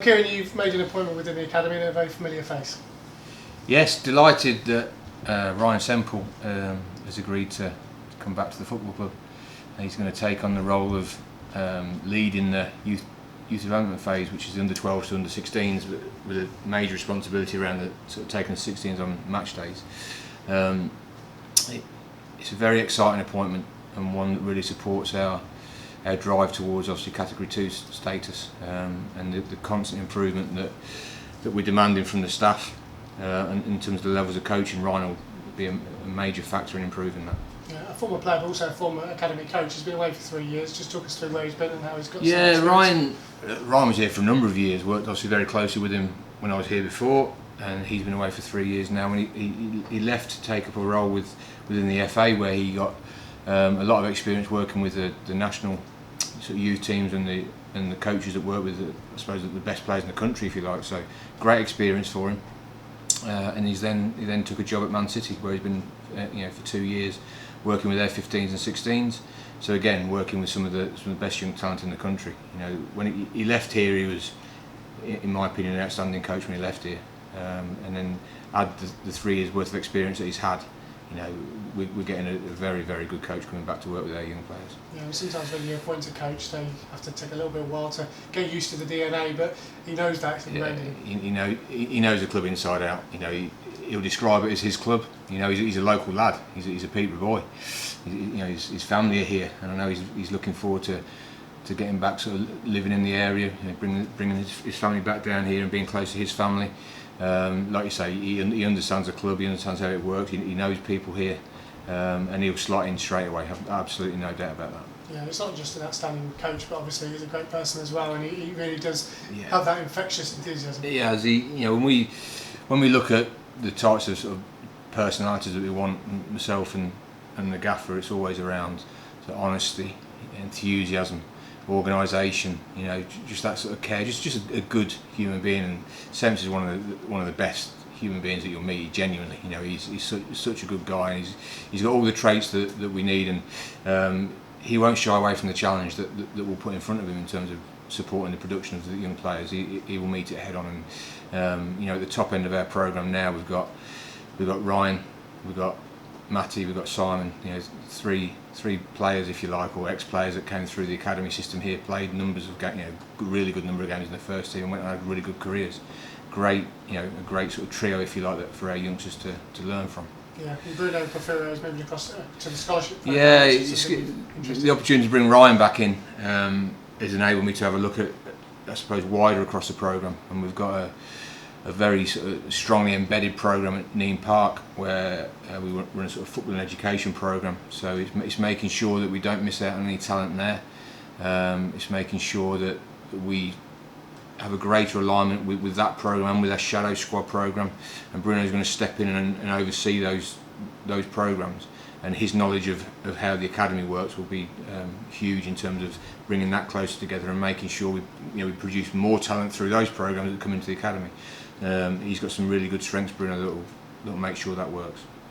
Kieran, you've made an appointment within the academy and a very familiar face. Yes, delighted that Ryan Semple has agreed to come back to the football club. He's going to take on the role of leading the youth development phase, which is the under 12s to under 16s, with a major responsibility around the sort of taking the 16s on match days. It's a very exciting appointment and one that really supports our drive towards obviously Category 2 status, and the constant improvement that we're demanding from the staff, and in terms of the levels of coaching. Ryan will be a major factor in improving that. Yeah, a former player but also a former academy coach. He's been away for 3 years. Just talk us through where he's been and how he's got. Yeah, Ryan was here for a number of years. Worked obviously very closely with him when I was here before, and he's been away for 3 years now. And he left to take up a role within the FA, where he got a lot of experience working with the national sort of youth teams and the coaches that work with I suppose the best players in the country, if you like. So great experience for him. And he then took a job at Man City, where he's been for 2 years working with their 15s and 16s. So again, working with some of the best young talent in the country. When he left here, he was, in my opinion, an outstanding coach when he left here. And then add the 3 years worth of experience that he's had. We're getting a very, very good coach coming back to work with our young players. Yeah, sometimes when you appoint a coach, they have to take a little bit of a while to get used to the DNA, but he knows that. He knows the club inside out. He'll describe it as his club. He's a local lad. He's a Peterborough boy. His family are here, and I know he's looking forward to getting back, sort of living in the area, bringing his family back down here and being close to his family. Like you say, he understands the club, he understands how it works, he knows people here, and he'll slot in straight away. I've absolutely no doubt about that. Yeah, it's not just an outstanding coach, but obviously he's a great person as well, and he really does have that infectious enthusiasm. Yeah, when we look at the types of sort of personalities that we want, myself and the gaffer, it's always around sort of honesty, enthusiasm, organisation, just that sort of care, just a good human being. And Semps is one of the best human beings that you'll meet. Genuinely, he's such a good guy, and he's got all the traits that we need, and he won't shy away from the challenge that we'll put in front of him in terms of supporting the production of the young players. He will meet it head on, and at the top end of our programme now we've got Ryan, we've got Matty, we've got Simon. Three players, if you like, or ex-players that came through the academy system here, played numbers of games, really good number of games in the first team, and went on had really good careers. Great, a great sort of trio, if you like, that for our youngsters to learn from. Yeah, and Bruno Porfirio has moved across to the scholarship program. Yeah, the opportunity to bring Ryan back in has enabled me to have a look at, I suppose, wider across the programme, and we've got a very sort of strongly embedded programme at Neam Park, where we run a sort of football and education programme. So it's making sure that we don't miss out on any talent there. It's making sure that we have a greater alignment with that programme and with our shadow squad programme, and Bruno's going to step in and oversee those programmes, and his knowledge of how the academy works will be huge in terms of bringing that closer together and making sure we produce more talent through those programmes that come into the academy. He's got some really good strengths, Bruno, that will make sure that works.